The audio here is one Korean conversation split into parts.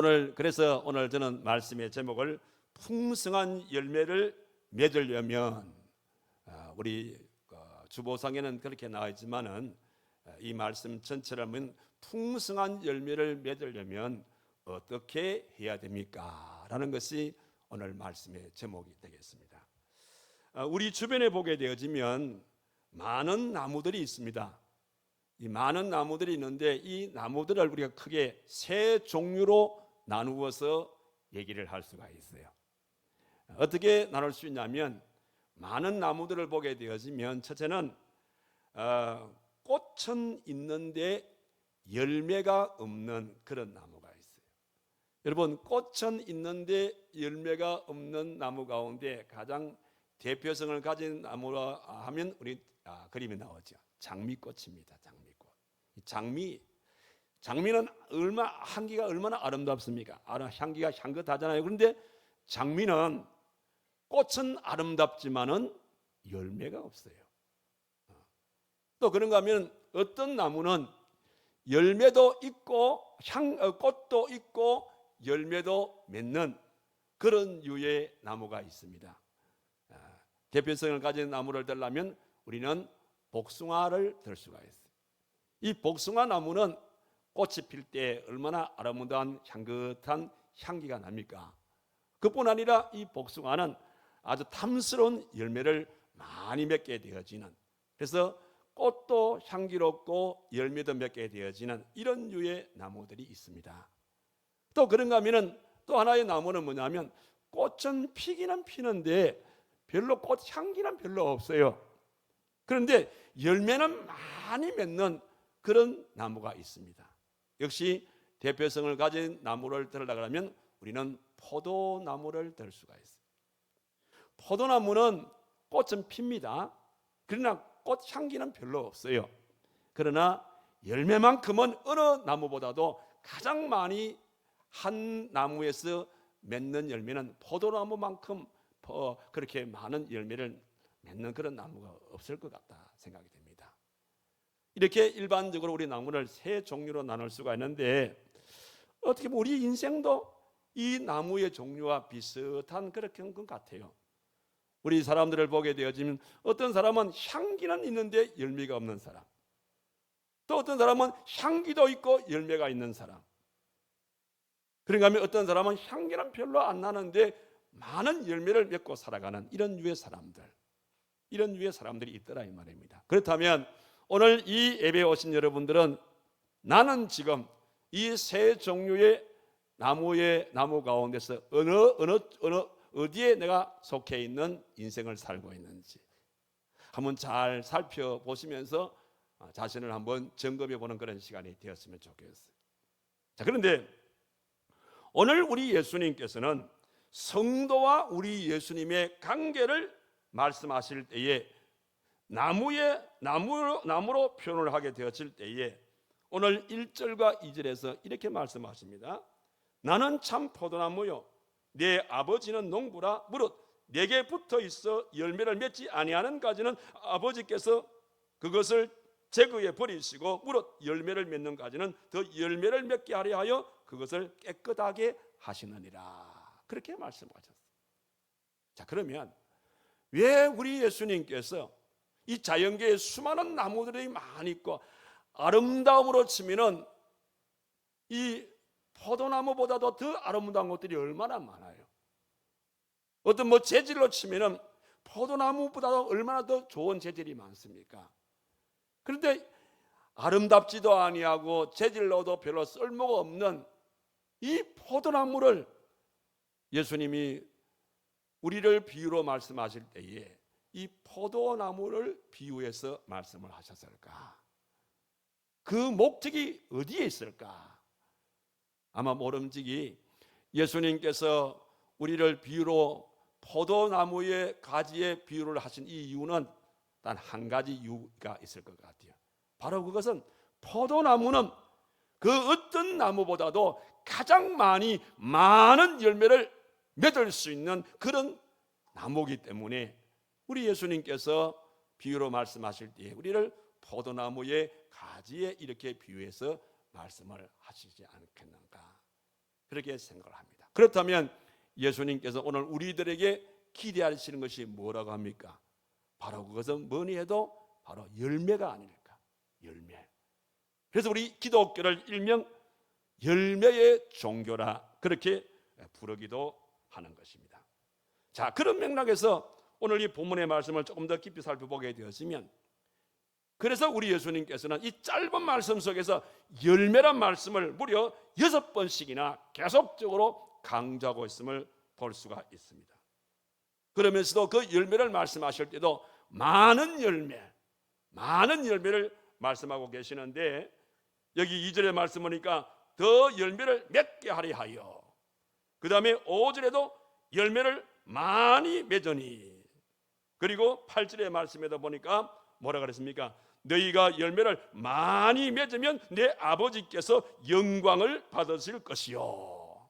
그래서 오늘 저는 말씀의 제목을 풍성한 열매를 맺으려면, 우리 주보상에는 그렇게 나와 있지만은 이 말씀 전체를 하면 풍성한 열매를 맺으려면 어떻게 해야 됩니까? 라는 것이 오늘 말씀의 제목이 되겠습니다. 우리 주변에 보게 되어지면 많은 나무들이 있습니다. 이 많은 나무들이 있는데 이 나무들을 우리가 크게 세 종류로 나누어서 얘기를 할 수가 있어요. 어떻게 나눌 수 있냐면, 많은 나무들을 보게 되어지면 첫째는 꽃은 있는데 열매가 없는 그런 나무가 있어요. 여러분, 꽃은 있는데 열매가 없는 나무 가운데 가장 대표성을 가진 나무라 하면 우리 그림이 나오죠. 장미꽃입니다. 장미꽃. 장미는 향기가 얼마나 아름답습니까? 향기가 향긋하잖아요. 그런데 장미는 꽃은 아름답지만은 열매가 없어요. 또 그런가 하면 어떤 나무는 열매도 있고 꽃도 있고 열매도 맺는 그런 유의 나무가 있습니다. 대표성을 가진 나무를 들려면 우리는 복숭아를 들 수가 있어요. 이 복숭아 나무는 꽃이 필 때 얼마나 아름다운 향긋한 향기가 납니까? 그뿐 아니라 이 복숭아는 아주 탐스러운 열매를 많이 맺게 되어지는, 그래서 꽃도 향기롭고 열매도 맺게 되어지는 이런 유의 나무들이 있습니다. 또 그런가 하면 또 하나의 나무는 뭐냐면, 꽃은 피기는 피는데 별로 꽃 향기는 별로 없어요. 그런데 열매는 많이 맺는 그런 나무가 있습니다. 역시 대표성을 가진 나무를 들으려고 하면 우리는 포도나무를 들 수가 있어요. 포도나무는 꽃은 핍니다. 그러나 꽃 향기는 별로 없어요. 그러나 열매만큼은 어느 나무보다도 가장 많이 한 나무에서 맺는 열매는 포도나무만큼 그렇게 많은 열매를 맺는 그런 나무가 없을 것 같다 생각이 됩니다. 이렇게 일반적으로 우리 나무를 세 종류로 나눌 수가 있는데, 어떻게 보면 우리 인생도 이 나무의 종류와 비슷한 그런 것 같아요. 우리 사람들을 보게 되어지면 어떤 사람은 향기는 있는데 열매가 없는 사람, 또 어떤 사람은 향기도 있고 열매가 있는 사람, 그런가 하면 어떤 사람은 향기는 별로 안 나는데 많은 열매를 맺고 살아가는 이런 유의 사람들이 있더라 이 말입니다. 그렇다면 오늘 이 예배에 오신 여러분들은, 나는 지금 이 세 종류의 나무 가운데서 어디에 내가 속해 있는 인생을 살고 있는지 한번 잘 살펴보시면서 자신을 한번 점검해 보는 그런 시간이 되었으면 좋겠어요. 자, 그런데 오늘 우리 예수님께서는 성도와 우리 예수님의 관계를 말씀하실 때에 나무로 표현을 하게 되었을 때에 오늘 1절과 2절에서 이렇게 말씀하십니다. 나는 참 포도나무요 내 아버지는 농부라. 무릇 내게 붙어 있어 열매를 맺지 아니하는 까지는 아버지께서 그것을 제거해 버리시고, 무릇 열매를 맺는 까지는 더 열매를 맺게 하려 하여 그것을 깨끗하게 하시느니라. 그렇게 말씀하셨어요. 자, 그러면 왜 우리 예수님께서 이 자연계에 수많은 나무들이 많이 있고 아름다움으로 치면은 이 포도나무보다도 더 아름다운 것들이 얼마나 많아요. 어떤 재질로 치면은 포도나무보다도 얼마나 더 좋은 재질이 많습니까? 그런데 아름답지도 아니하고 재질로도 별로 쓸모가 없는 이 포도나무를 예수님이 우리를 비유로 말씀하실 때에 이 포도나무를 비유해서 말씀을 하셨을까? 그 목적이 어디에 있을까? 아마 모름지기 예수님께서 우리를 비유로 포도나무의 가지의 비유를 하신 이 이유는 단 한 가지 이유가 있을 것 같아요. 바로 그것은 포도나무는 그 어떤 나무보다도 가장 많은 열매를 맺을 수 있는 그런 나무이기 때문에 우리 예수님께서 비유로 말씀하실 때 우리를 포도나무의 가지에 이렇게 비유해서 말씀을 하시지 않겠는가? 그렇게 생각을 합니다. 그렇다면 예수님께서 오늘 우리들에게 기대하시는 것이 뭐라고 합니까? 바로 그것은 뭐니 해도 바로 열매가 아닐까. 열매. 그래서 우리 기독교를 일명 열매의 종교라 그렇게 부르기도 하는 것입니다. 자, 그런 맥락에서 오늘 이 본문의 말씀을 조금 더 깊이 살펴보게 되었으면, 그래서 우리 예수님께서는 이 짧은 말씀 속에서 열매란 말씀을 무려 6번씩이나 계속적으로 강조하고 있음을 볼 수가 있습니다. 그러면서도 그 열매를 말씀하실 때도 많은 열매를 말씀하고 계시는데, 여기 2절의 말씀 보니까 더 열매를 맺게 하려 하여, 그 다음에 5절에도 열매를 많이 맺으니, 그리고 8절의 말씀에도 보니까 뭐라 그랬습니까? 너희가 열매를 많이 맺으면 내 아버지께서 영광을 받으실 것이요.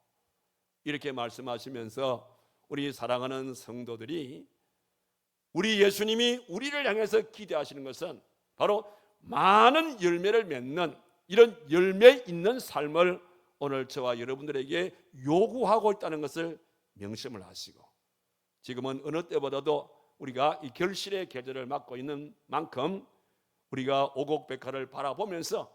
이렇게 말씀하시면서 우리 사랑하는 성도들이, 우리 예수님이 우리를 향해서 기대하시는 것은 바로 많은 열매를 맺는 이런 열매 있는 삶을 오늘 저와 여러분들에게 요구하고 있다는 것을 명심을 하시고, 지금은 어느 때보다도 우리가 이 결실의 계절을 맞고 있는 만큼 우리가 오곡백화를 바라보면서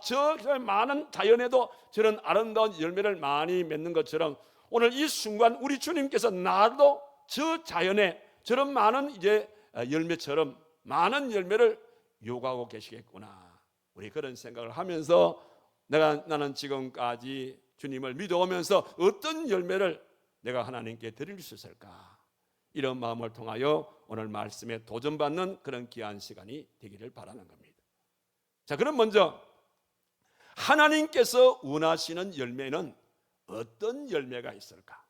저 많은 자연에도 저런 아름다운 열매를 많이 맺는 것처럼 오늘 이 순간 우리 주님께서 나도 저 자연에 저런 많은 이제 열매처럼 많은 열매를 요구하고 계시겠구나. 우리 그런 생각을 하면서 나는 지금까지 주님을 믿어오면서 어떤 열매를 내가 하나님께 드릴 수 있을까? 이런 마음을 통하여 오늘 말씀에 도전받는 그런 귀한 시간이 되기를 바라는 겁니다. 자, 그럼 먼저 하나님께서 원하시는 열매는 어떤 열매가 있을까?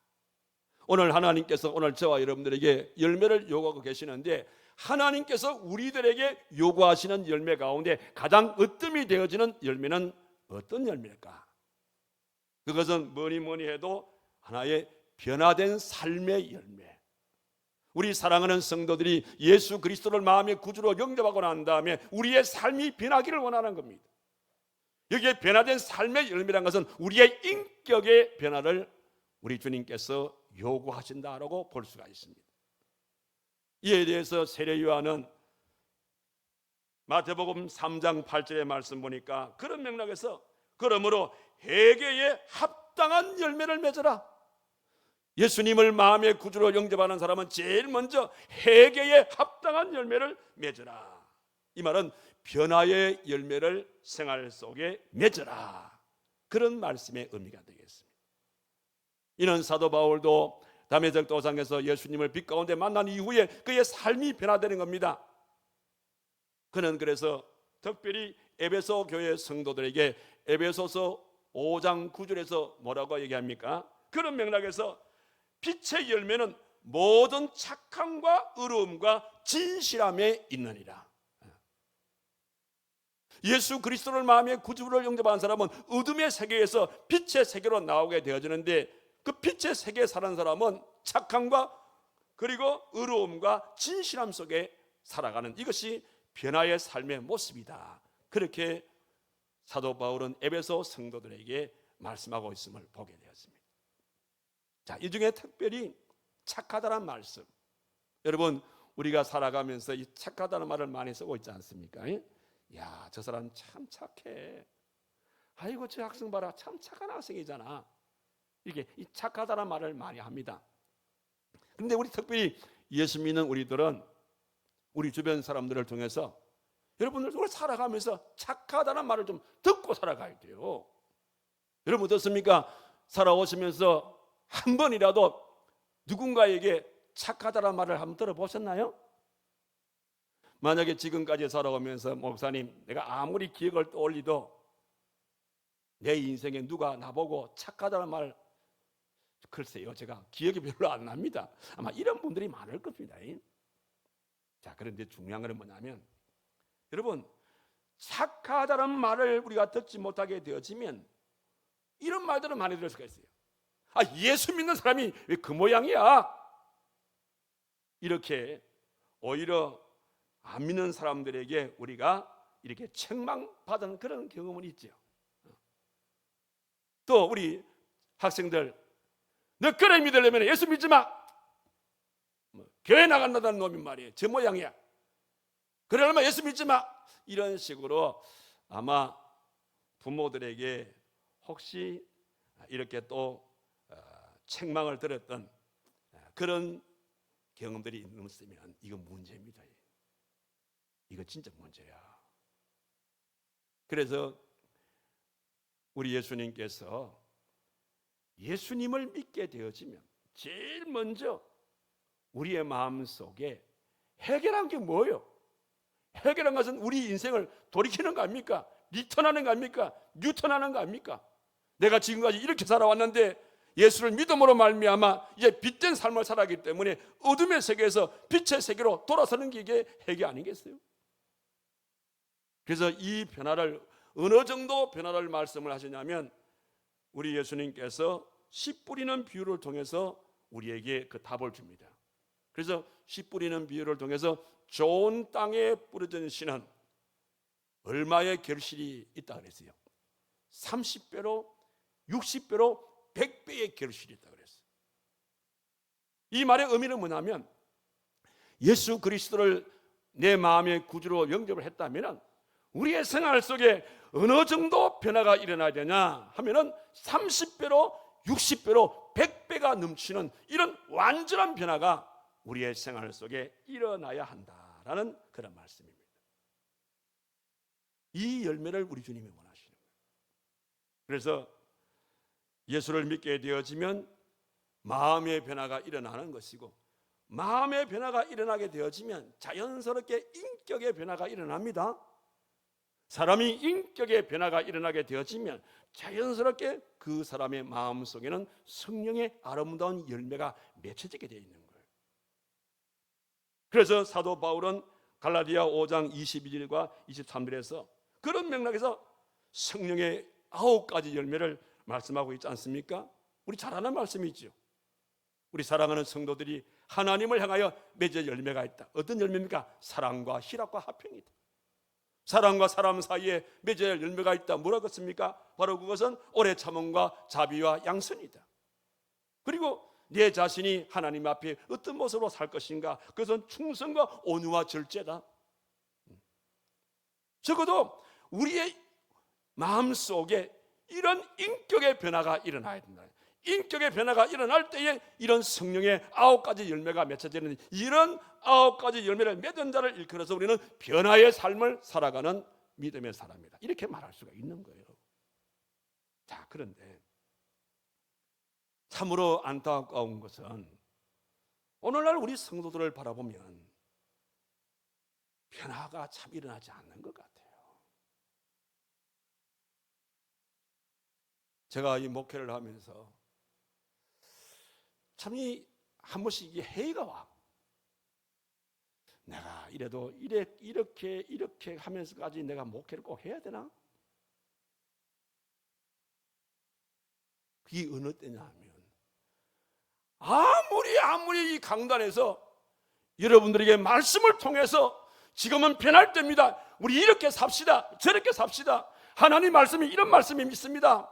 오늘 하나님께서 오늘 저와 여러분들에게 열매를 요구하고 계시는데, 하나님께서 우리들에게 요구하시는 열매 가운데 가장 으뜸이 되어지는 열매는 어떤 열매일까? 그것은 뭐니 해도 하나의 변화된 삶의 열매. 우리 사랑하는 성도들이 예수 그리스도를 마음의 구주로 영접하고 난 다음에 우리의 삶이 변하기를 원하는 겁니다. 여기에 변화된 삶의 열매라는 것은 우리의 인격의 변화를 우리 주님께서 요구하신다라고 볼 수가 있습니다. 이에 대해서 세례 요한은 마태복음 3장 8절의 말씀 보니까 그런 맥락에서 그러므로 회개에 합당한 열매를 맺어라. 예수님을 마음의 구주로 영접하는 사람은 제일 먼저 회개에 합당한 열매를 맺어라. 이 말은 변화의 열매를 생활 속에 맺어라. 그런 말씀의 의미가 되겠습니다. 이는 사도 바울도 담에색 도상에서 예수님을 빛 가운데 만난 이후에 그의 삶이 변화되는 겁니다. 그는 그래서 특별히 에베소 교회 성도들에게 에베소서 5장 9절에서 뭐라고 얘기합니까? 그런 맥락에서 빛의 열매는 모든 착함과 의로움과 진실함에 있느니라. 예수 그리스도를 마음의 구주로 영접한 사람은 어둠의 세계에서 빛의 세계로 나오게 되어지는데, 그 빛의 세계에 사는 사람은 착함과 그리고 의로움과 진실함 속에 살아가는, 이것이 변화의 삶의 모습이다. 그렇게 사도 바울은 에베소 성도들에게 말씀하고 있음을 보게 되었습니다. 자, 이 중에 특별히 착하다는 말씀, 여러분 우리가 살아가면서 이 착하다는 말을 많이 쓰고 있지 않습니까? 야, 저 사람 참 착해. 아이고 저 학생 봐라, 참 착한 학생이잖아. 이게 이 착하다는 말을 많이 합니다. 그런데 우리 특별히 예수 믿는 우리들은 우리 주변 사람들을 통해서 여러분들 살아가면서 착하다는 말을 좀 듣고 살아가야 돼요. 여러분 어떻습니까? 살아오시면서 한 번이라도 누군가에게 착하다는 말을 한번 들어보셨나요? 만약에 지금까지 살아오면서 목사님, 내가 아무리 기억을 떠올리도 내 인생에 누가 나보고 착하다는 말, 글쎄요, 제가 기억이 별로 안 납니다. 아마 이런 분들이 많을 겁니다. 자, 그런데 중요한 것은 뭐냐면, 여러분 착하다는 말을 우리가 듣지 못하게 되어지면 이런 말들은 많이 들을 수가 있어요. 예수 믿는 사람이 왜 그 모양이야? 이렇게 오히려 안 믿는 사람들에게 우리가 이렇게 책망받은 그런 경험은 있죠. 또 우리 학생들, 너 그래 믿으려면 예수 믿지 마. 교회 나간다는 놈이 말이에요. 저 모양이야. 그러려면 예수 믿지 마. 이런 식으로 아마 부모들에게 혹시 이렇게 또 책망을 들었던 그런 경험들이 있는 셈이면 이건 문제입니다. 이거 진짜 문제야. 그래서 우리 예수님께서 예수님을 믿게 되어지면 제일 먼저 우리의 마음속에 해결한 게 뭐예요? 해결한 것은 우리 인생을 돌이키는 거 아닙니까? 리턴하는 거 아닙니까? 뉴턴하는 거 아닙니까? 내가 지금까지 이렇게 살아왔는데 예수를 믿음으로 말미암아 이제 빛된 삶을 살아가기 때문에 어둠의 세계에서 빛의 세계로 돌아서는 게 이게 해결 아니겠어요? 그래서 이 변화를 어느 정도 변화를 말씀을 하시냐면 우리 예수님께서 씨 뿌리는 비유를 통해서 우리에게 그 답을 줍니다. 그래서 씨 뿌리는 비유를 통해서 좋은 땅에 뿌려진 씨는 얼마의 결실이 있다 그랬어요? 30배로, 60배로, 100배의 결실이 있다 그랬어요. 이 말의 의미는 뭐냐면 예수 그리스도를 내 마음의 구주로 영접을 했다면 우리의 생활 속에 어느 정도 변화가 일어나야 되냐 하면은 30배로, 60배로, 100배가 넘치는 이런 완전한 변화가 우리의 생활 속에 일어나야 한다라는 그런 말씀입니다. 이 열매를 우리 주님이 원하시는 거예요. 그래서 예수를 믿게 되어지면 마음의 변화가 일어나는 것이고, 마음의 변화가 일어나게 되어지면 자연스럽게 인격의 변화가 일어납니다. 사람이 인격의 변화가 일어나게 되어지면 자연스럽게 그 사람의 마음 속에는 성령의 아름다운 열매가 맺혀지게 되어 있는 거예요. 그래서 사도 바울은 갈라디아 5장 22절과 23절에서 그런 맥락에서 성령의 9가지 열매를 말씀하고 있지 않습니까? 우리 잘 아는 말씀이죠. 우리 사랑하는 성도들이 하나님을 향하여 맺을 열매가 있다. 어떤 열매입니까? 사랑과 희락과 화평이다. 사람과 사람 사이에 맺어야 할 열매가 있다. 뭐라고 했습니까? 바로 그것은 오래 참음과 자비와 양선이다. 그리고 내 자신이 하나님 앞에 어떤 모습으로 살 것인가? 그것은 충성과 온유와 절제다. 적어도 우리의 마음속에 이런 인격의 변화가 일어나야 된다. 인격의 변화가 일어날 때에 이런 성령의 9가지 열매가 맺혀지는 이런 9가지 열매를 맺은 자를 일컬어서 우리는 변화의 삶을 살아가는 믿음의 사람이다. 이렇게 말할 수가 있는 거예요. 자, 그런데 참으로 안타까운 것은 오늘날 우리 성도들을 바라보면 변화가 참 일어나지 않는 것 같아요. 제가 이 목회를 하면서 참 한 번씩 회의가 와. 내가 이래도 이렇게 하면서까지 내가 목회를 꼭 해야 되나? 그게 어느 때냐 하면 아무리 이 강단에서 여러분들에게 말씀을 통해서 지금은 변할 때입니다. 우리 이렇게 삽시다. 저렇게 삽시다. 하나님 말씀이 이런 말씀이 있습니다.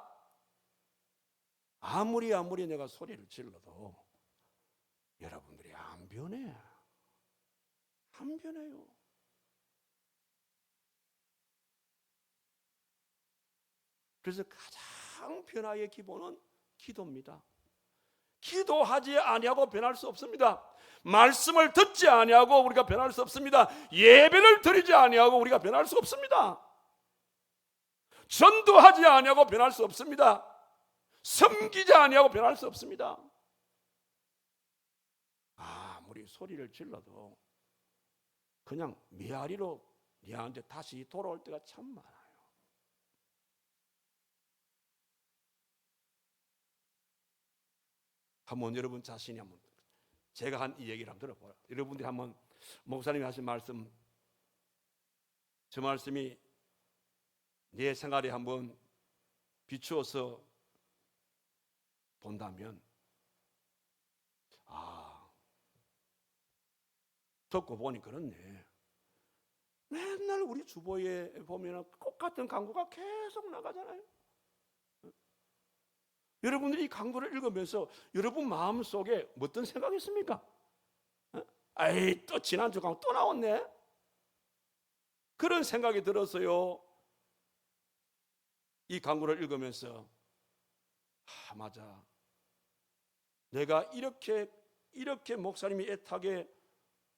아무리 내가 소리를 질러도 여러분들이 안 변해. 안 변해요. 그래서 가장 변화의 기본은 기도입니다. 기도하지 아니하고 변할 수 없습니다. 말씀을 듣지 아니하고 우리가 변할 수 없습니다. 예배를 드리지 아니하고 우리가 변할 수 없습니다. 전도하지 아니하고 변할 수 없습니다. 섬기지 아니하고 변할 수 없습니다. 아무리 소리를 질러도 그냥 메아리로 얘한테 다시 돌아올 때가 참 많아요. 한번 여러분 자신이 한번 제가 한 이 얘기를 한번 들어봐요. 여러분들이 한번 목사님이 하신 말씀, 저 말씀이 내 생활에 한번 비추어서 본다면 듣고 보니 그렇네. 맨날 우리 주보에 보면 똑같은 광고가 계속 나가잖아요. 여러분들이 이 강도를 읽으면서 여러분 마음속에 어떤 생각이 있습니까? 아이, 또 지난주 강도 또 나왔네? 그런 생각이 들었어요. 이 강구를 읽으면서 맞아, 내가 이렇게 목사님이 애타게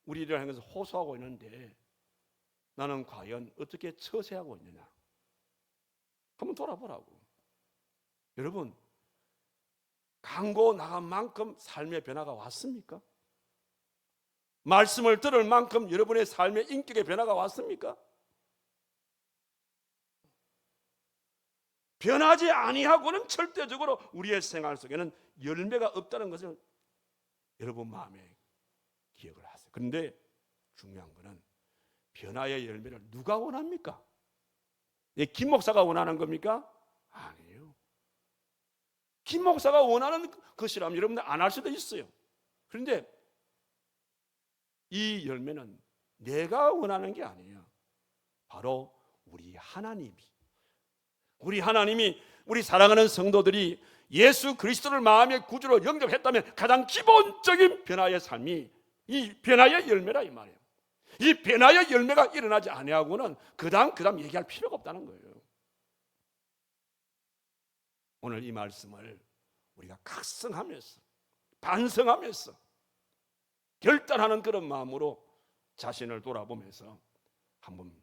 우리를 향해서 호소하고 있는데 나는 과연 어떻게 처세하고 있느냐 한번 돌아보라고. 여러분, 강고 나간 만큼 삶의 변화가 왔습니까? 말씀을 들을 만큼 여러분의 삶의 인격의 변화가 왔습니까? 변하지 아니하고는 절대적으로 우리의 생활 속에는 열매가 없다는 것을 여러분 마음에 기억을 하세요. 그런데 중요한 것은 변화의 열매를 누가 원합니까? 김 목사가 원하는 겁니까? 아니에요. 김 목사가 원하는 것이라면 여러분들 안 할 수도 있어요. 그런데 이 열매는 내가 원하는 게 아니에요. 바로 우리 하나님이 우리 사랑하는 성도들이 예수 그리스도를 마음의 구주로 영접했다면 가장 기본적인 변화의 삶이 이 변화의 열매라 이 말이에요. 이 변화의 열매가 일어나지 아니하고는 그다음 얘기할 필요가 없다는 거예요. 오늘 이 말씀을 우리가 각성하면서 반성하면서 결단하는 그런 마음으로 자신을 돌아보면서 한번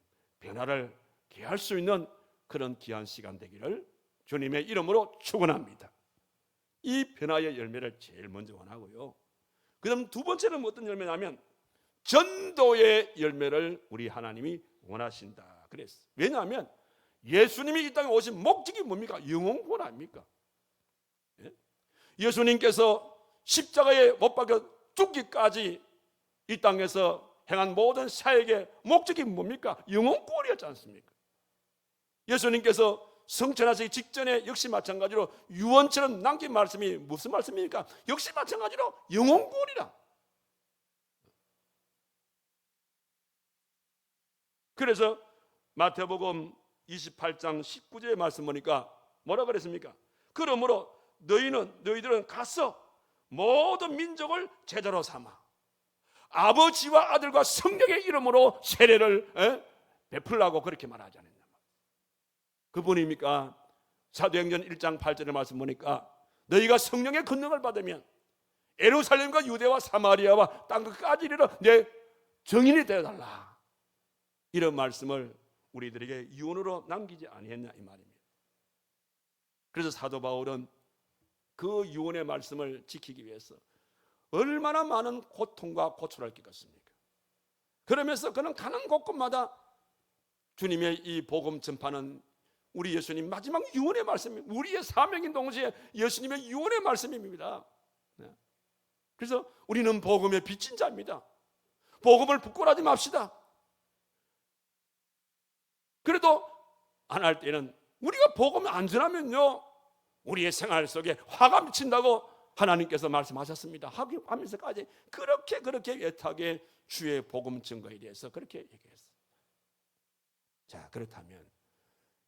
변화를 개할 수 있는 그런 귀한 시간 되기를 주님의 이름으로 축원합니다. 이 변화의 열매를 제일 먼저 원하고요. 그다음 두 번째는 어떤 열매냐면 전도의 열매를 우리 하나님이 원하신다 그랬어요. 왜냐하면 예수님이 이 땅에 오신 목적이 뭡니까? 영혼 구원 아닙니까? 예수님께서 십자가에 못 박혀 죽기까지 이 땅에서 행한 모든 사역의 목적이 뭡니까? 영혼 구원이었지 않습니까? 예수님께서 성천하시기 직전에 역시 마찬가지로 유언처럼 남긴 말씀이 무슨 말씀입니까? 역시 마찬가지로 영혼 구원이라. 그래서 마태복음 28장 19절의 말씀 보니까 뭐라 그랬습니까? 그러므로 너희들은 가서 모든 민족을 제자로 삼아 아버지와 아들과 성령의 이름으로 세례를 베풀라고 그렇게 말하잖아요. 그분입니까? 사도행전 1장 8절의 말씀 보니까 너희가 성령의 권능을 받으면 예루살렘과 유대와 사마리아와 땅 끝까지 이르러 내 증인이 되어달라. 이런 말씀을 우리들에게 유언으로 남기지 아니했냐 이 말입니다. 그래서 사도 바울은 그 유언의 말씀을 지키기 위해서 얼마나 많은 고통과 고초를 겪었습니까? 그러면서 그는 가는 곳곳마다 주님의 이 복음 전파는 우리 예수님 마지막 유언의 말씀입니다. 우리의 사명인 동시에 예수님의 유언의 말씀입니다. 그래서 우리는 복음의 빚진 자입니다. 복음을 부끄러워하지 맙시다. 그래도 안 할 때는 우리가 복음을 안 전하면요 우리의 생활 속에 화가 미친다고 하나님께서 말씀하셨습니다. 하면서까지 그렇게 애타게 주의 복음 증거에 대해서 그렇게 얘기했어요. 자, 그렇다면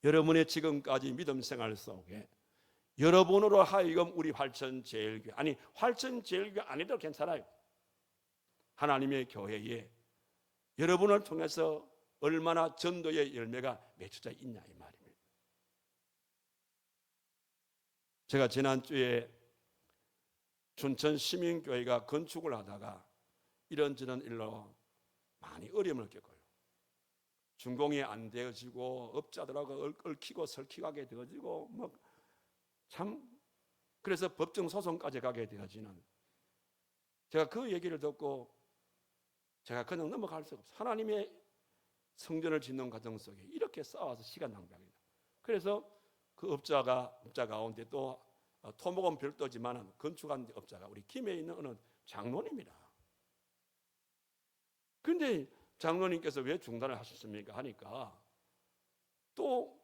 여러분의 지금까지 믿음 생활 속에 여러분으로 하여금 우리 활천제일교회, 아니 활천제일교회 아니도 괜찮아요. 하나님의 교회에 여러분을 통해서 얼마나 전도의 열매가 맺혀져 있냐 이 말입니다. 제가 지난주에 춘천 시민교회가 건축을 하다가 이런저런 일로 많이 어려움을 겪어요. 준공이 안 되어지고 업자들하고 얽히고 설키게 되어지고 참 그래서 법정 소송까지 가게 되어지는, 제가 그 얘기를 듣고 제가 그냥 넘어갈 수가 없어요. 하나님의 성전을 짓는 과정 속에 이렇게 싸워서 시간 낭비합니다. 그래서 그 업자 가운데 또 토목은 별도지만 건축한 업자가 우리 김해에 있는 어느 장로님이라. 그런데 장로님께서 왜 중단을 하셨습니까? 하니까 또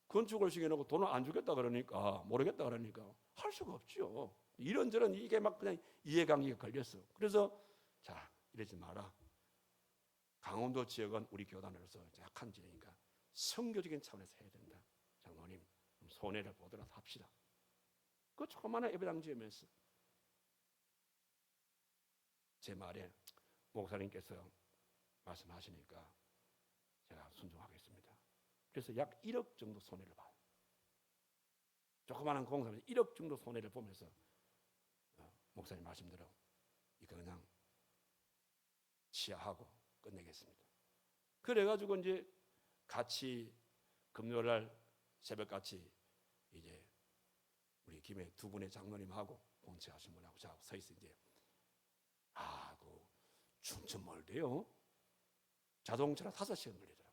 건축을 시켜놓고 돈을 안 주겠다 그러니까 모르겠다 그러니까 할 수가 없죠. 이런저런 이게 막 그냥 이해관계가 걸렸어. 그래서 자, 이러지 마라. 강원도 지역은 우리 교단으로서 약한 지역이니까 선교적인 차원에서 해야 된다. 장로님 손해를 보더라도 합시다. 그 조그마한 예배당 지으면서 제 말에 목사님께서 말씀하시니까 제가 순종하겠습니다. 그래서 약 1억 정도 손해를 봐요. 조그마한 공사에서 1억 정도 손해를 보면서 목사님 말씀대로 이거 그냥 취하하고 끝내겠습니다. 그래가지고 이제 같이 금요일날 새벽같이 이제 우리 김해 두 분의 장로님하고 본체하신 분하고 저하고 서 있어 이제 그 춘천 멀대요. 자동차로 5시간 걸리더라고.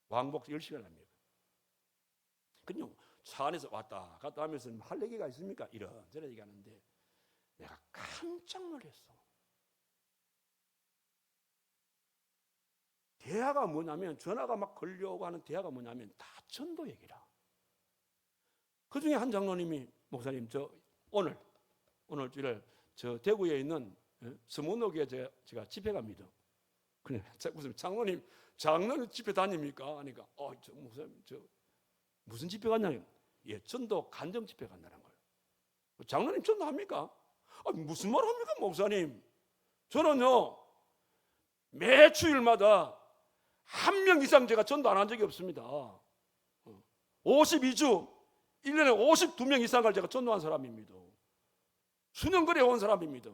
왕복 10시간 합니다. 그냥 차 안에서 왔다 갔다 하면서 할 얘기가 있습니까? 이런저런 얘기하는데 내가 깜짝 놀랐어. 대화가 뭐냐면 전화가 막 걸려오고 하는 대화가 뭐냐면 다 전도 얘기라. 그 중에 한 장로님이 목사님 저 오늘 주일 저 대구에 있는 서문호교에 제가 집회 갑니다. 그냥 무슨 장로님 집회 다닙니까? 하니까 저 목사님 저 무슨 집회 갔냐면 전도 간정 집회 간다는 거예요. 장로님 전도합니까? 무슨 말 합니까 목사님? 저는요 매 주일마다 1명 이상 제가 전도 안 한 적이 없습니다. 52주 1년에 52명 이상을 제가 전도한 사람입니다. 수년 거리에 온 사람입니다.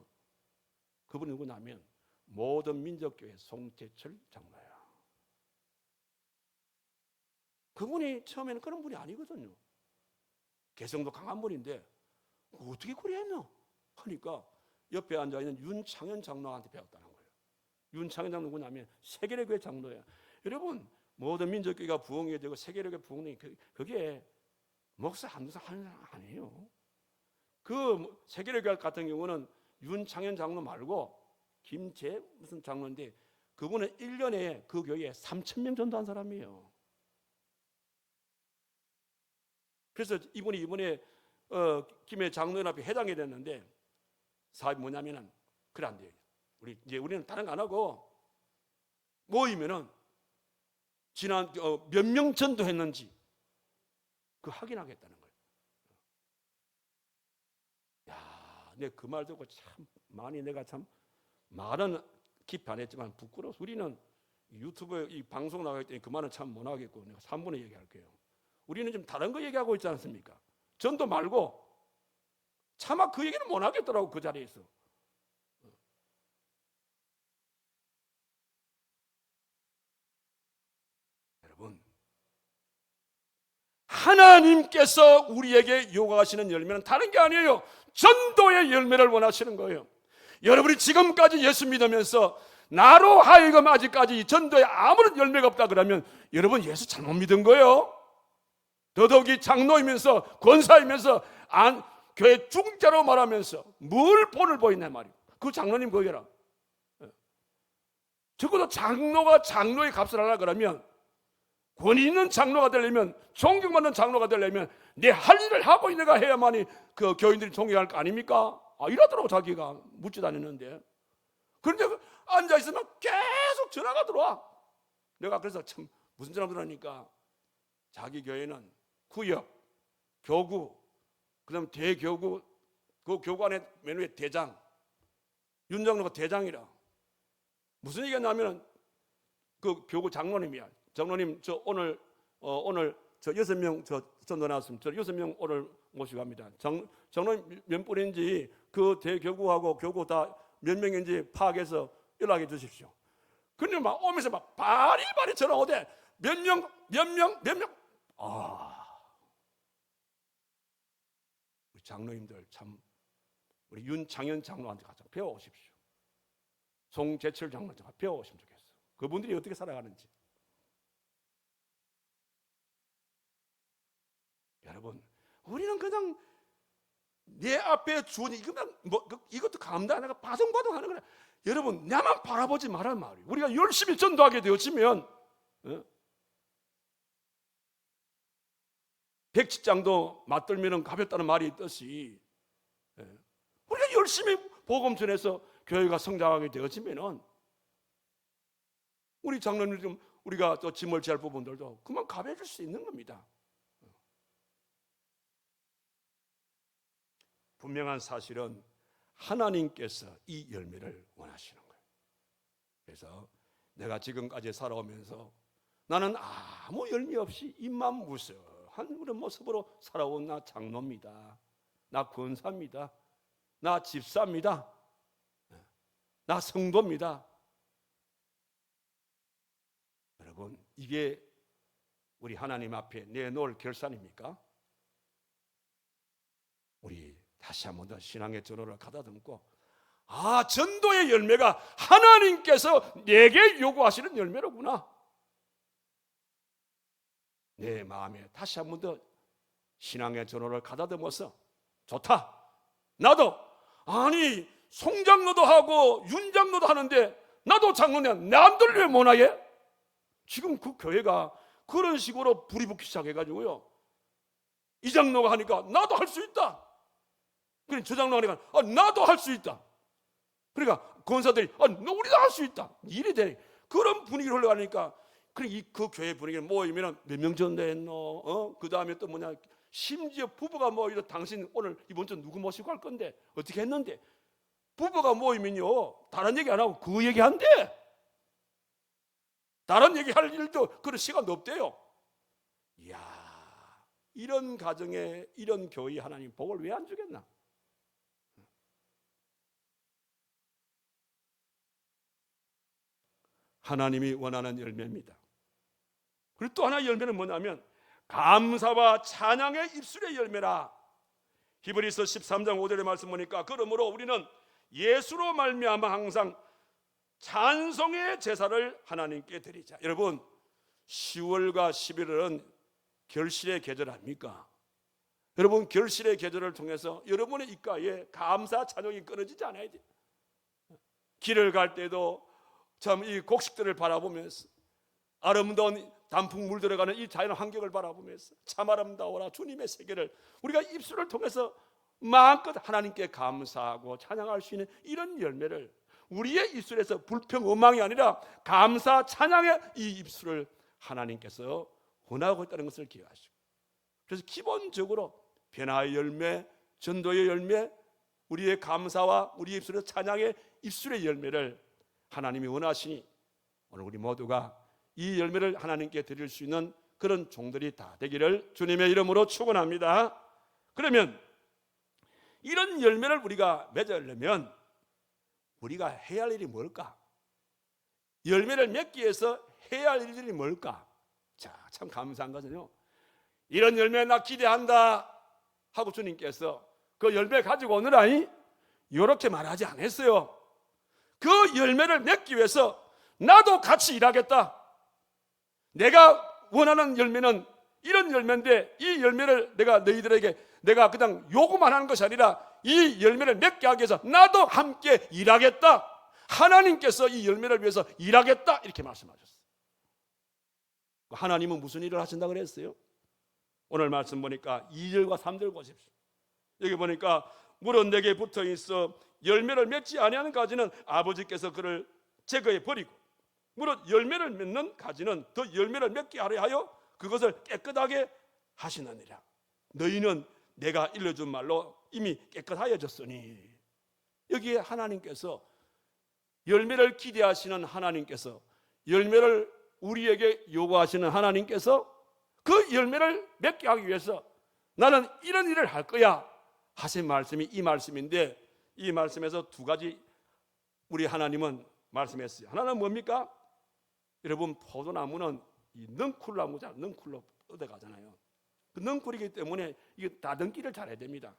그분이 누구냐면 모든 민족교회 송재철 장로야. 그분이 처음에는 그런 분이 아니거든요. 개성도 강한 분인데 어떻게 그래 했나 하니까 옆에 앉아있는 윤창현 장로한테 배웠다는 거예요. 윤창현 장로 누구냐면 세계례교회 장로야. 여러분 모든 민족교회가 부흥이 되고 세계례교회 부흥이 그게 목사 한두 사람 아니에요. 그 세계례교회 같은 경우는 윤창현 장로 말고 김재 무슨 장로인데 그분은 1년에 그 교회에 3,000명 전도한 사람이에요. 그래서 이분이 이번에 김해 장로연합회 회장이 됐는데 사업이 뭐냐면은 그래 안 돼요. 우리는 다른 거 안 하고 모이면은 지난 몇 명 전도했는지 그 확인하겠다는 거예요. 야, 내 그 말 듣고 참 많이 내가 참 말은 깊이 안 했지만 부끄러워서 우리는 유튜브에 이 방송 나갈 때 그 말은 참 못 하겠고 내가 3분에 얘기할게요. 우리는 좀 다른 거 얘기하고 있지 않습니까? 전도 말고 차마 그 얘기는 못 하겠더라고 그 자리에서. 여러분 하나님께서 우리에게 요구하시는 열매는 다른 게 아니에요. 전도의 열매를 원하시는 거예요. 여러분이 지금까지 예수 믿으면서 나로 하여금 아직까지 전도에 아무런 열매가 없다 그러면 여러분 예수 잘못 믿은 거예요. 더더욱이 장로이면서 권사이면서 교회 중자로 말하면서 뭘 본을 보이냐 말이에요. 그 장로님 거기라. 적어도 장로가 장로의 값을 하라 그러면 권위 있는 장로가 되려면 존경받는 장로가 되려면 내 할 일을 하고 있는가 해야만이 그 교인들이 존경할 거 아닙니까? 이러더라고 자기가 묻지 다녔는데 그런데 앉아있으면 계속 전화가 들어와. 내가 그래서 참 무슨 전화 들어오니까 자기 교회는 구역, 교구, 그 다음에 대교구, 그 교구 안에 맨 위에 대장, 윤 장로가 대장이라. 무슨 얘기냐면 그 교구 장로님이야. 장로님 저 오늘 저 6명 저 전도 나왔으면 저 6명 오늘 모시고 갑니다. 장로님 몇 분인지 그 대교구하고 교구 다 몇 명인지 파악해서 연락해 주십시오. 근데 막 오면서 막 바리바리 전화 오대. 몇 명. 우리 장로님들 참 우리 윤창현 장로한테 가서 배워오십시오. 송재철 장로한테 가서 배워오시면 좋겠어. 그분들이 어떻게 살아가는지. 여러분, 우리는 그냥 내 앞에 주어진 이것도 감도 안 하고 바둥바둥하는 거야. 여러분, 나만 바라보지 말란 말이에요. 우리가 열심히 전도하게 되어지면 백지장도 맞들면 가볍다는 말이 있듯이 우리가 열심히 복음 전해서 교회가 성장하게 되어지면은 우리 장로님 좀 우리가 또 짐을 지할 부분들도 그만 가벼워질 수 있는 겁니다. 분명한 사실은 하나님께서 이 열매를 원하시는 거예요. 그래서 내가 지금까지 살아오면서 나는 아무 열매 없이 입만 무성한 그런 모습으로 살아온 나 장로입니다. 나 권사입니다. 나 집사입니다. 나 성도입니다. 여러분, 이게 우리 하나님 앞에 내놓을 결산입니까? 우리 다시 한 번 더 신앙의 전호를 가다듬고, 전도의 열매가 하나님께서 내게 요구하시는 열매로구나. 내 마음에 다시 한 번 더 신앙의 전호를 가다듬어서, 좋다, 나도 송장로도 하고 윤장로도 하는데 나도 장로냐, 남들 왜 못하게? 지금 그 교회가 그런 식으로 불이 붙기 시작해가지고요, 이 장로가 하니까 나도 할 수 있다. 그래, 저 장로가 하니까 나도 할 수 있다. 그러니까 권사들이 우리도 할 수 있다. 일이 돼. 그런 분위기를 흘러가니까, 그 교회 분위기를 모이면 몇 명 전도했노? 그 다음에 또 뭐냐, 심지어 부부가 모이도 당신 오늘 이번 주 누구 모시고 할 건데 어떻게 했는데, 부부가 모이면요 다른 얘기 안 하고 그 얘기 한대. 다른 얘기 할 일도 그런 시간도 없대요. 이야, 이런 가정에 이런 교회 하나님 복을 왜 안 주겠나? 하나님이 원하는 열매입니다. 그리고 또 하나의 열매는 뭐냐면 감사와 찬양의 입술의 열매라. 히브리서 13장 5절의 말씀 보니까, 그러므로 우리는 예수로 말미암아 항상 찬송의 제사를 하나님께 드리자. 여러분, 10월과 11월은 결실의 계절 아닙니까? 여러분, 결실의 계절을 통해서 여러분의 입가에 감사 찬양이 끊어지지 않아야 돼요. 길을 갈 때도 참 이 곡식들을 바라보면서, 아름다운 단풍 물들어가는 이 자연 환경을 바라보면서 참 아름다워라 주님의 세계를 우리가 입술을 통해서 마음껏 하나님께 감사하고 찬양할 수 있는 이런 열매를, 우리의 입술에서 불평,원망이 아니라 감사 찬양의 이 입술을 하나님께서 원하고 있다는 것을 기억하시고, 그래서 기본적으로 변화의 열매, 전도의 열매, 우리의 감사와 우리 입술의 찬양의 입술의 열매를 하나님이 원하시니, 오늘 우리 모두가 이 열매를 하나님께 드릴 수 있는 그런 종들이 다 되기를 주님의 이름으로 축원합니다. 그러면 이런 열매를 우리가 맺으려면 우리가 해야 할 일이 뭘까? 열매를 맺기 위해서 해야 할 일이 뭘까? 자, 참 감사한 것은요, 이런 열매 나 기대한다 하고 주님께서 그 열매 가지고 오느라니 이렇게 말하지 않았어요. 그 열매를 맺기 위해서 나도 같이 일하겠다. 내가 원하는 열매는 이런 열매인데, 이 열매를 내가 너희들에게 내가 그냥 요구만 하는 것이 아니라 이 열매를 맺게 하기 위해서 나도 함께 일하겠다. 하나님께서 이 열매를 위해서 일하겠다, 이렇게 말씀하셨어요. 하나님은 무슨 일을 하신다고 그랬어요? 오늘 말씀 보니까 2절과 3절 보십시오. 여기 보니까 물은 내게 붙어 있어 열매를 맺지 아니하는 가지는 아버지께서 그를 제거해 버리고, 물은 열매를 맺는 가지는 더 열매를 맺게 하려 하여 그것을 깨끗하게 하시느니라. 너희는 내가 일러준 말로 이미 깨끗하여졌으니. 여기에 하나님께서, 열매를 기대하시는 하나님께서, 열매를 우리에게 요구하시는 하나님께서 그 열매를 맺게 하기 위해서 나는 이런 일을 할 거야 하신 말씀이 이 말씀인데, 이 말씀에서 두 가지 우리 하나님은 말씀했어요. 하나는 뭡니까? 여러분, 포도나무는 이 넝쿨나무잖아요. 넝쿨로 뻗어가잖아요. 그 넝쿨이기 때문에 이게 다듬기를 잘해야 됩니다.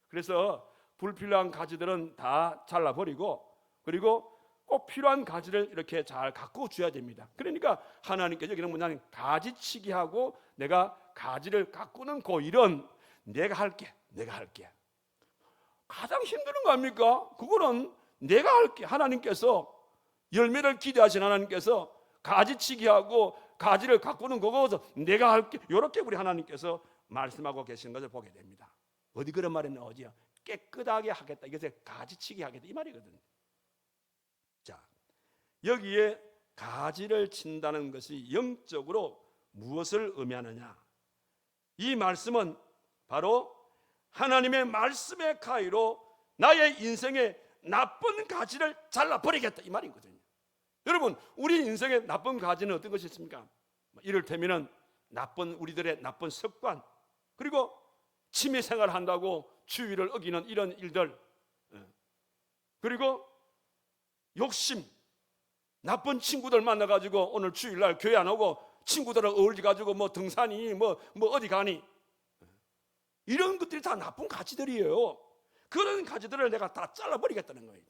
그래서 불필요한 가지들은 다 잘라버리고, 그리고 꼭 필요한 가지를 이렇게 잘 가꾸어 줘야 됩니다. 그러니까 하나님께서 여기는 뭐냐면 가지치기하고 내가 가지를 가꾸는 그 일은 내가 할게. 가장 힘든 거 아닙니까? 그거는 내가 할게. 하나님께서, 열매를 기대하신 하나님께서 가지치기하고 가지를 가꾸는 거거서 내가 할게. 이렇게 우리 하나님께서 말씀하고 계시는 것을 보게 됩니다. 어디 그런 말했나? 어디야? 깨끗하게 하겠다. 이것에 가지치기 하겠다, 이 말이거든요. 자, 여기에 가지를 친다는 것이 영적으로 무엇을 의미하느냐? 이 말씀은 바로 하나님의 말씀의 가위로 나의 인생의 나쁜 가지를 잘라버리겠다 이 말이거든요. 여러분, 우리 인생의 나쁜 가지는 어떤 것이 있습니까? 이를테면 우리들의 나쁜 습관, 그리고 취미생활을 한다고 주의를 어기는 이런 일들, 그리고 욕심, 나쁜 친구들 만나가지고 오늘 주일날 교회 안 오고 친구들을 어울려가지고 뭐 등산이 뭐 어디 가니, 이런 것들이 다 나쁜 가지들이에요. 그런 가지들을 내가 다 잘라버리겠다는 거예요.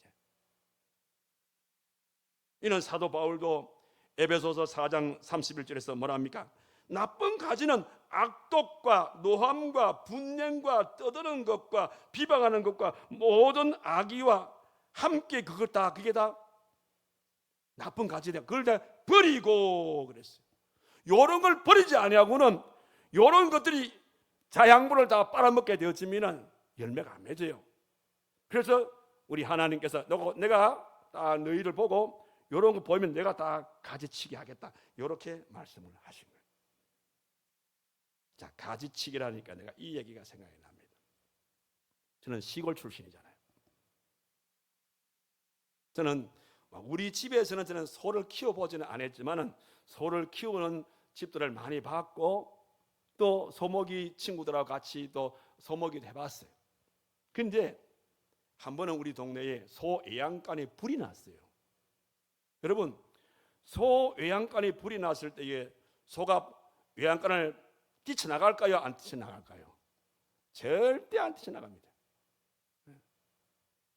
이는 사도 바울도 에베소서 4장 31절에서 뭐라 합니까? 나쁜 가지는 악독과 노함과 분쟁과 떠드는 것과 비방하는 것과 모든 악의와 함께 그게 다 나쁜 가지다. 그걸 다 버리고 그랬어요. 이런 걸 버리지 아니하고는 이런 것들이 자양분을 다 빨아먹게 되어지면 열매가 안 맺어요. 그래서 우리 하나님께서 내가 다 너희를 보고 이런 거 보이면 내가 다 가지치기 하겠다, 이렇게 말씀을 하신 거예요. 자, 가지치기라니까 내가 이 얘기가 생각이 납니다. 저는 시골 출신이잖아요. 저는 우리 집에서는 저는 소를 키워보지는 않았지만은 소를 키우는 집들을 많이 봤고 또 소먹이 친구들하고 같이 또 소먹이도 해봤어요. 근데 한 번은 우리 동네에 소 외양간에 불이 났어요. 여러분, 소 외양간에 불이 났을 때에 소가 외양간을 뛰쳐나갈까요? 안 뛰쳐나갈까요? 절대 안 뛰쳐나갑니다.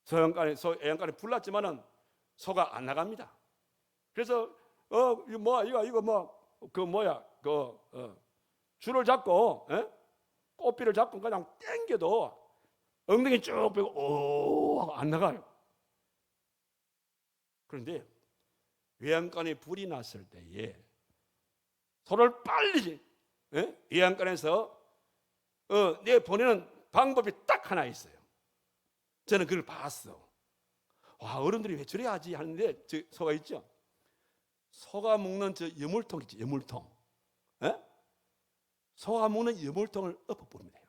소 외양간에 불 났지만은 소가 안 나갑니다. 그래서 줄을 잡고 꽃비를 잡고 그냥 땡겨도 엉덩이 쭉 빼고 안 나가요. 그런데 외양간에 불이 났을 때에 소를 빨리 외양간에서 내보내는 방법이 딱 하나 있어요. 저는 그걸 봤어. 와, 어른들이 왜 저래 하지 하는데 소가 있죠. 소가 먹는 저 여물통 있죠. 여물통. 소가 먹는 여물통을 엎어버립니다.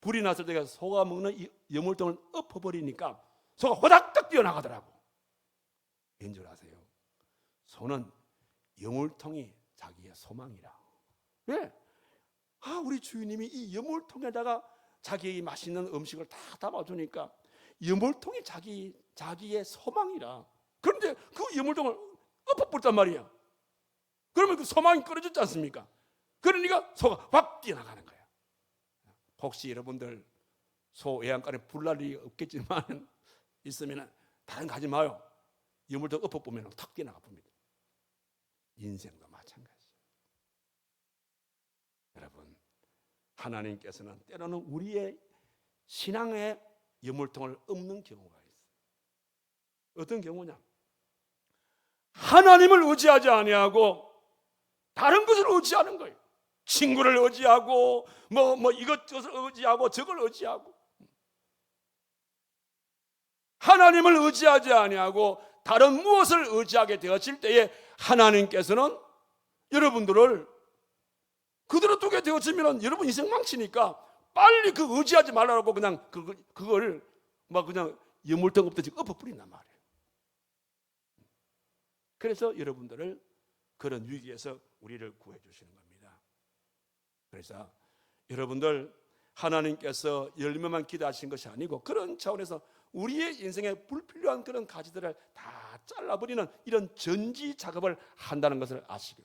불이 났을 때 소가 먹는 이 여물통을 엎어버리니까 소가 호닥닥 뛰어나가더라고. 왠 줄 아세요? 소는 여물통이 자기의 소망이라. 왜? 우리 주인님이 이 여물통에다가 자기의 맛있는 음식을 다 담아주니까 여물통이 자기의 소망이라. 그런데 그 여물통을 엎어버렸단 말이야. 그러면 그 소망이 끊어졌지 않습니까? 그러니까 소가 확 뛰어나가는 거야. 혹시 여러분들 소 외양간에 불날 일이 없겠지만 있으면 다른 거 하지 마요. 여물통 엎어보면 탁 뛰어나가 봅니다. 인생도 마찬가지예요. 여러분, 하나님께서는 때로는 우리의 신앙의 여물통을 엎는 경우가 있어요. 어떤 경우냐? 하나님을 의지하지 아니하고 다른 것을 의지하는 거예요. 친구를 의지하고 이것저것을 의지하고 저걸 의지하고, 하나님을 의지하지 아니하고 다른 무엇을 의지하게 되었을 때에 하나님께서는 여러분들을 그대로 두게 되어지면 여러분 인생 망치니까 빨리 그 의지하지 말라고 그냥 그걸 그냥 여물통 엎듯이 엎어버린단 말이에요. 그래서 여러분들을 그런 위기에서 우리를 구해 주시는 겁니다. 그래서 여러분들, 하나님께서 열매만 기대하신 것이 아니고 그런 차원에서 우리의 인생에 불필요한 그런 가지들을 다 잘라버리는 이런 전지 작업을 한다는 것을 아시고,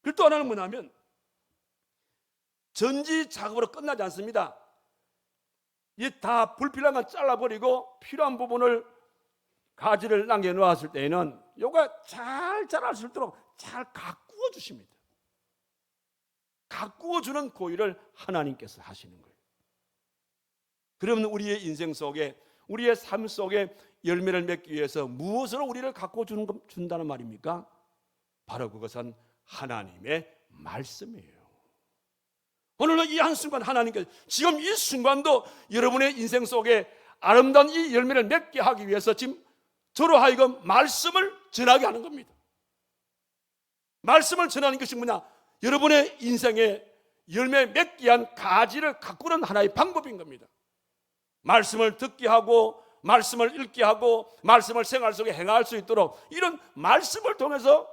그리고 또 하나는 뭐냐면 전지 작업으로 끝나지 않습니다. 이 다 불필요한 건 잘라버리고 필요한 부분을 가지를 남겨놓았을 때에는 요가 잘 자랄 수 있도록 잘 가꾸어 주십니다. 가꾸어 주는 고의를 하나님께서 하시는 거예요. 그러면 우리의 인생 속에, 우리의 삶 속에 열매를 맺기 위해서 무엇으로 우리를 가꾸어 준다는 말입니까? 바로 그것은 하나님의 말씀이에요. 오늘 이 한순간 하나님께서 지금 이 순간도 여러분의 인생 속에 아름다운 이 열매를 맺게 하기 위해서 지금 저로 하여금 말씀을 전하게 하는 겁니다. 말씀을 전하는 것이 뭐냐? 여러분의 인생에 열매 맺기 위한 가지를 가꾸는 하나의 방법인 겁니다. 말씀을 듣게 하고 말씀을 읽게 하고 말씀을 생활 속에 행할 수 있도록 이런 말씀을 통해서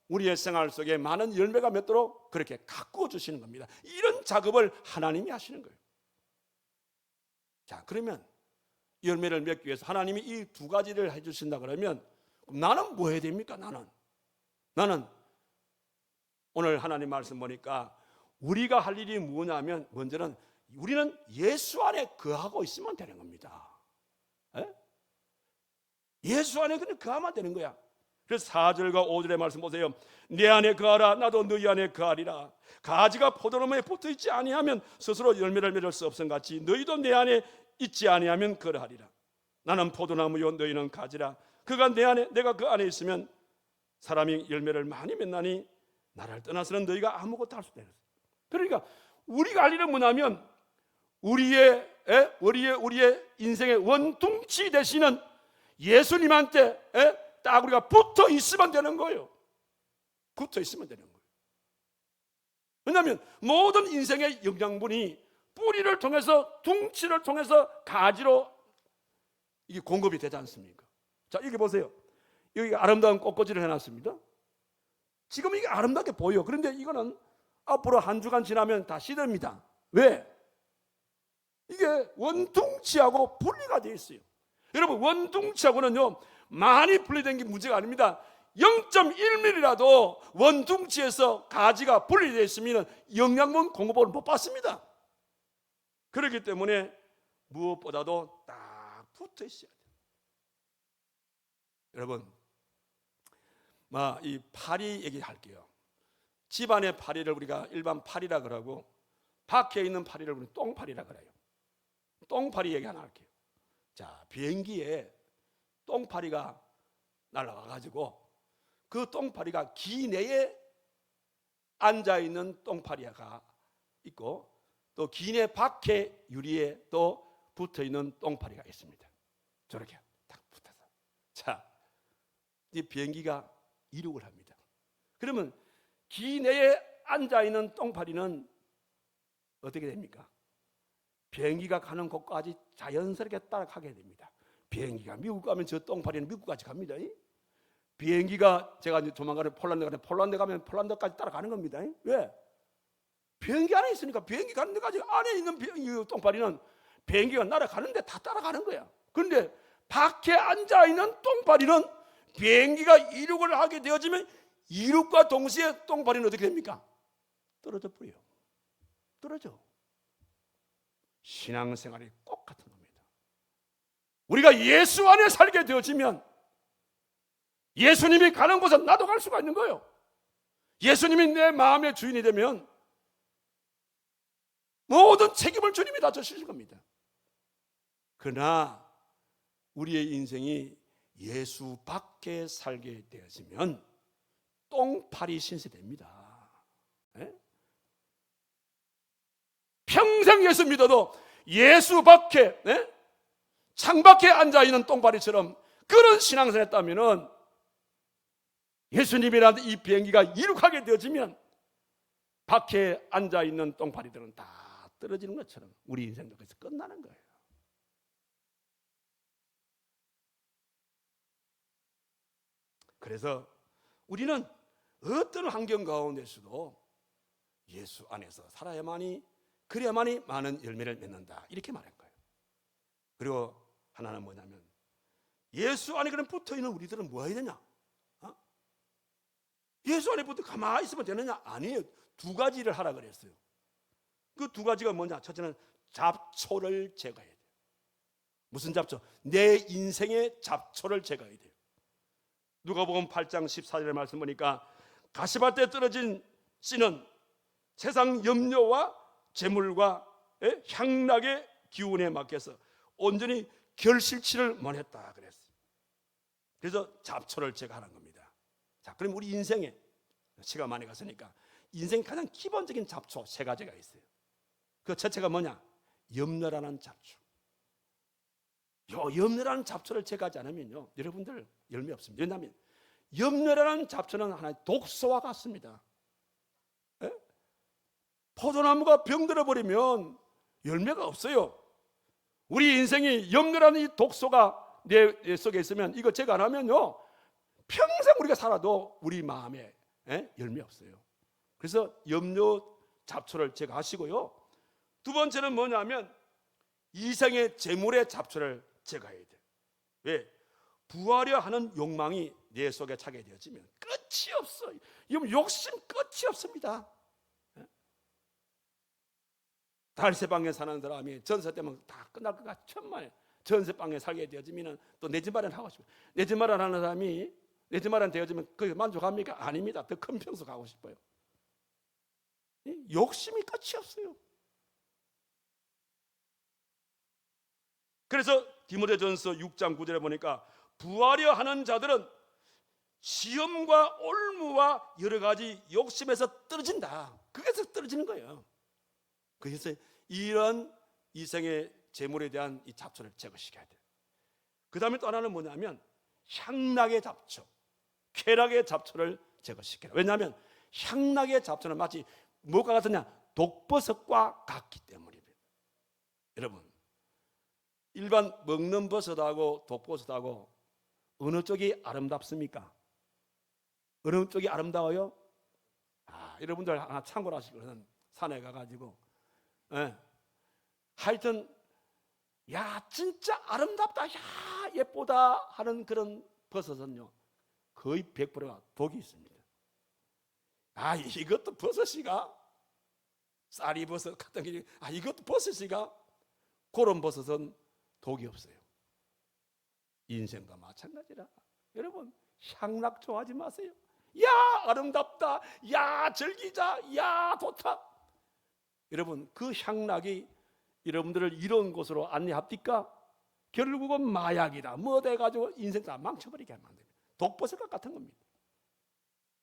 우리의 생활 속에 많은 열매가 맺도록 그렇게 가꾸어 주시는 겁니다. 이런 작업을 하나님이 하시는 거예요. 자, 그러면 열매를 맺기 위해서 하나님이 이 두 가지를 해주신다 그러면 나는 뭐 해야 됩니까? 나는 오늘 하나님 말씀 보니까 우리가 할 일이 뭐냐면 먼저는 우리는 예수 안에 거하고 있으면 되는 겁니다. 예수 안에 그냥 거하면 되는 거야. 그래서 4절과 5절의 말씀 보세요. 내 안에 거하라 나도 너희 안에 거하리라. 가지가 포도나무에 붙어있지 아니하면 스스로 열매를 맺을 수 없음 같이 너희도 내 안에 있지 아니하면 그러하리라. 나는 포도나무요 너희는 가지라. 그가 내 안에 내가 그 안에 있으면 사람이 열매를 많이 맺나니 나를 떠나서는 너희가 아무것도 할 수 없다. 그러니까 우리가 할 일은 뭐냐면 우리의 인생의 원통치 되시는 예수님한테 딱 우리가 붙어 있으면 되는 거예요. 붙어 있으면 되는 거예요. 왜냐하면 모든 인생의 영양분이 뿌리를 통해서 둥치를 통해서 가지로 이게 공급이 되지 않습니까? 자, 여기 보세요. 여기 아름다운 꽃꽂이를 해놨습니다. 지금 이게 아름답게 보여. 그런데 이거는 앞으로 한 주간 지나면 다 시듭니다. 왜? 이게 원둥치하고 분리가 되어 있어요. 여러분, 원둥치하고는요 많이 분리된 게 문제가 아닙니다. 0.1mm라도 원둥치에서 가지가 분리되어 있으면 영양분 공급을 못 받습니다. 그렇기 때문에 무엇보다도 딱 붙어 있어야 돼요. 여러분, 이 파리 얘기할게요. 집안의 파리를 우리가 일반 파리라 그러고 밖에 있는 파리를 우리는 똥파리라 그래요. 똥파리 얘기 하나 할게요. 자, 비행기에 똥파리가 날아와가지고 그 똥파리가 기내에 앉아있는 똥파리가 있고 또 기내 밖에 유리에 또 붙어있는 똥파리가 있습니다. 저렇게 딱 붙어서. 자, 이 비행기가 이륙을 합니다. 그러면 기내에 앉아있는 똥파리는 어떻게 됩니까? 비행기가 가는 곳까지 자연스럽게 따라가게 됩니다. 비행기가 미국 가면 저 똥파리는 미국까지 갑니다. 비행기가 제가 조만간에 폴란드 가면 폴란드까지 따라가는 겁니다. 왜? 비행기 안에 있으니까 비행기 가는 데까지 안에 있는 똥파리는 비행기가 날아가는데 다 따라가는 거야. 그런데 밖에 앉아있는 똥파리는 비행기가 이륙을 하게 되어지면 이륙과 동시에 똥파리는 어떻게 됩니까? 떨어져 버려요. 떨어져. 신앙생활이 꼭 같은 겁니다. 우리가 예수 안에 살게 되어지면 예수님이 가는 곳은 나도 갈 수가 있는 거예요. 예수님이 내 마음의 주인이 되면 모든 책임을 주님이 다 져주실 겁니다. 그러나 우리의 인생이 예수 밖에 살게 되어지면 똥파리 신세됩니다. 평생 예수 믿어도 예수 밖에 창밖에 앉아있는 똥파리처럼 그런 신앙생활을 했다면 예수님이라는 이 비행기가 이륙하게 되어지면 밖에 앉아있는 똥파리들은 다 떨어지는 것처럼 우리 인생도 그래서 끝나는 거예요. 그래서 우리는 어떤 환경 가운데서도 예수 안에서 살아야만이 그래야만이 많은 열매를 맺는다 이렇게 말한 거예요. 그리고 하나는 뭐냐면 예수 안에 그럼 붙어있는 우리들은 뭐 해야 되냐? 예수 안에 붙어 가만히 있으면 되느냐? 아니에요. 두 가지를 하라 그랬어요. 그 두 가지가 뭐냐? 첫째는 잡초를 제거해야 돼요. 무슨 잡초? 내 인생의 잡초를 제거해야 돼요. 누가복음 8장 14절의 말씀 보니까 가시밭에 떨어진 씨는 세상 염려와 재물과 향락의 기운에 맡겨서 온전히 결실치를 못했다 그랬어요. 그래서 잡초를 제거하는 겁니다. 자, 그럼 우리 인생에 시간 많이 갔으니까 인생 가장 기본적인 잡초 세 가지가 있어요. 그 첫째가 뭐냐? 염려라는 잡초. 염려라는 잡초를 제거하지 않으면요, 여러분들 열매 없습니다. 왜냐하면 염려라는 잡초는 하나의 독소와 같습니다. 포도나무가 병들어 버리면 열매가 없어요. 우리 인생이 염려라는 이 독소가 내 속에 있으면 이거 제거 안 하면요 평생 우리가 살아도 우리 마음에 열매 없어요. 그래서 염려 잡초를 제거하시고요. 두 번째는 뭐냐면 이생의 재물의 잡초를 제거해야 돼요. 왜? 부하려 하는 욕망이 내 속에 차게 되어지면 끝이 없어요. 욕심 끝이 없습니다. 달새방에 사는 사람이 전세 때문에 다 끝날 것 같아. 천만에 전세방에 살게 되어지면 또 내 집 마련 하고 싶어요. 내 집 마련 하는 사람이 내 집 마련 되어지면 그게 만족합니까? 아닙니다. 더 큰 평수 가고 싶어요. 욕심이 끝이 없어요. 그래서 디모데전서 6장 9절에 보니까 부하려 하는 자들은 시험과 올무와 여러 가지 욕심에서 떨어진다. 그게서 떨어지는 거예요. 그래서 이런 이생의 재물에 대한 이 잡초를 제거시켜야 돼요. 그 다음에 또 하나는 뭐냐면 향락의 잡초, 쾌락의 잡초를 제거시켜라. 왜냐하면 향락의 잡초는 마치 뭐가 같으냐? 독버섯과 같기 때문입니다. 여러분, 일반 먹는 버섯하고 독버섯하고 어느 쪽이 아름답습니까? 어느 쪽이 아름다워요? 여러분들 하나 참고를 하시거든. 산에 가가지고 하여튼 야 진짜 아름답다, 야 예쁘다 하는 그런 버섯은요 거의 100%가 독이 있습니다. 이것도 버섯이가? 쌀이버섯 같은 게 이것도 버섯이가? 그런 버섯은 독이 없어요. 인생과 마찬가지라. 여러분 향락 좋아하지 마세요. 야 아름답다, 야 즐기자, 야 좋다. 여러분 그 향락이 여러분들을 이런 곳으로 안내합니까? 결국은 마약이다 뭐 돼가지고 인생 다 망쳐버리게 만듭니다. 독버섯과 같은 겁니다.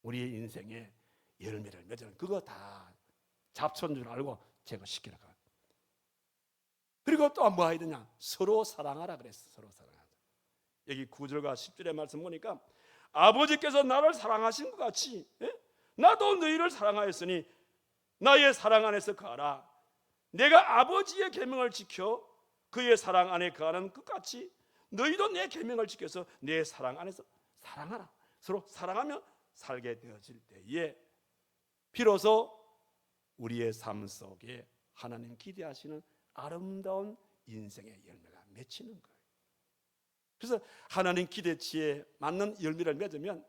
우리의 인생에 열매를 맺으면 그거 다 잡초인 줄 알고 제거시키라. 그리고 또 뭐 해야 되냐? 서로 사랑하라 그랬어. 서로 사랑하라. 여기 9절과 10절의 말씀 보니까 아버지께서 나를 사랑하신 것 같이 나도 너희를 사랑하였으니 나의 사랑 안에서 거하라. 내가 아버지의 계명을 지켜 그의 사랑 안에 거하는 것 같이 너희도 내 계명을 지켜서 내 사랑 안에서 사랑하라. 서로 사랑하며 살게 되어질 때에 비로소 우리의 삶 속에 하나님 기대하시는 아름다운 인생의 열매가 맺히는 거예요. 그래서 하나님 기대치에 맞는 열매를 맺으면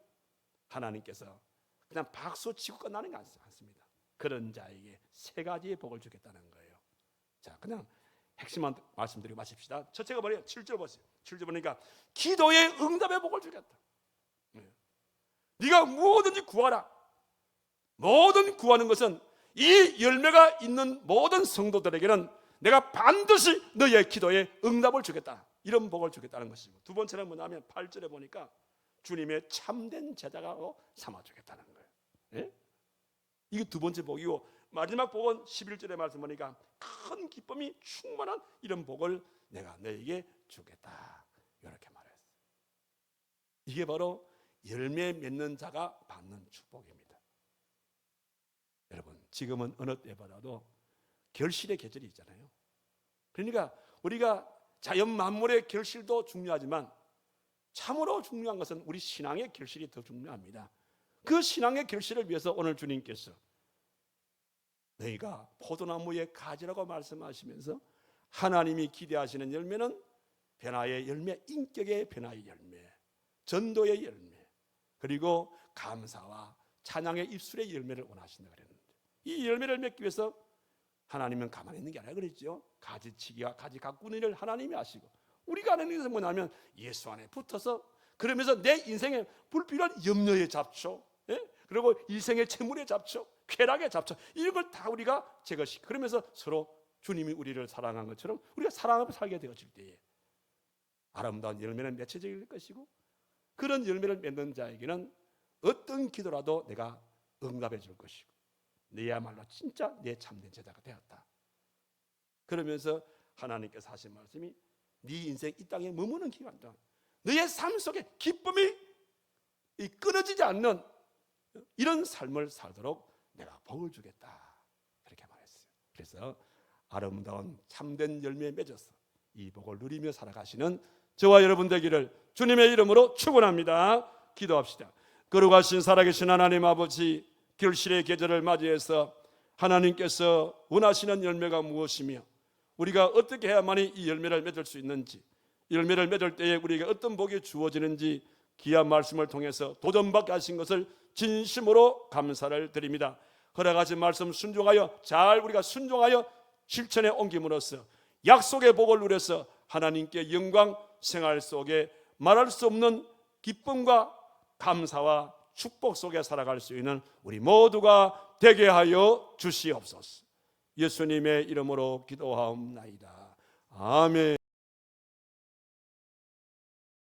하나님께서 그냥 박수 치고 끝나는 게 않습니다. 그런 자에게 세 가지의 복을 주겠다는 거예요. 자, 그냥 핵심만 말씀드리고 마십시다. 첫째가 뭐예요? 7절 보세요. 7절 보니까 기도의 응답의 복을 주겠다. 네가 무엇든지 구하라. 모든 구하는 것은 이 열매가 있는 모든 성도들에게는 내가 반드시 너의 기도에 응답을 주겠다. 이런 복을 주겠다는 것이고, 두 번째는 뭐냐면 8절에 보니까 주님의 참된 제자가 삼아주겠다는 거예요. 네? 이게 두 번째 복이고, 마지막 복은 11절의 말씀 보니까 큰 기쁨이 충만한 이런 복을 내가 너에게 주겠다. 이렇게 말했어요. 이게 바로 열매 맺는 자가 받는 축복입니다. 여러분, 지금은 어느 때보다도 결실의 계절이 있잖아요. 그러니까 우리가 자연 만물의 결실도 중요하지만 참으로 중요한 것은 우리 신앙의 결실이 더 중요합니다. 그 신앙의 결실을 위해서 오늘 주님께서 너희가 포도나무의 가지라고 말씀하시면서 하나님이 기대하시는 열매는 변화의 열매, 인격의 변화의 열매, 전도의 열매, 그리고 감사와 찬양의 입술의 열매를 원하신다 그랬는데, 이 열매를 맺기 위해서 하나님은 가만히 있는 게 아니라 그랬죠. 가지치기와 가지 가꾸는 일을 하나님이 하시고, 우리가 하는 것은 뭐냐면 예수 안에 붙어서 그러면서 내 인생에 불필요한 염려의 잡초, 그리고 일생의 채물의 잡초, 쾌락의 잡초, 이런 걸 다 우리가 제거시키고, 그러면서 서로 주님이 우리를 사랑한 것처럼 우리가 사랑하고 살게 되어질 때에 아름다운 열매는 맺혀질 것이고, 그런 열매를 맺는 자에게는 어떤 기도라도 내가 응답해 줄 것이고, 너야말로 진짜 내 참된 제자가 되었다. 그러면서 하나님께서 하신 말씀이 네 인생 이 땅에 머무는 기간 동안 너의 삶 속에 기쁨이 끊어지지 않는 이런 삶을 살도록 내가 복을 주겠다. 그렇게 말해요. 그래서 아름다운 참된 열매 맺어서 이 복을 누리며 살아가시는 저와 여러분 되기를 주님의 이름으로 축원합니다. 기도합시다. 거룩하신 살아계신 하나님 아버지, 결실의 계절을 맞이해서 하나님께서 원하시는 열매가 무엇이며 우리가 어떻게 해야만이 이 열매를 맺을 수 있는지, 열매를 맺을 때에 우리에게 어떤 복이 주어지는지 귀한 말씀을 통해서 도전받게 하신 것을 진심으로 감사를 드립니다. 허락하신 말씀 순종하여 잘 우리가 순종하여 실천에 옮김으로써 약속의 복을 누려서 하나님께 영광 생활 속에 말할 수 없는 기쁨과 감사와 축복 속에 살아갈 수 있는 우리 모두가 되게 하여 주시옵소서. 예수님의 이름으로 기도하옵나이다. 아멘.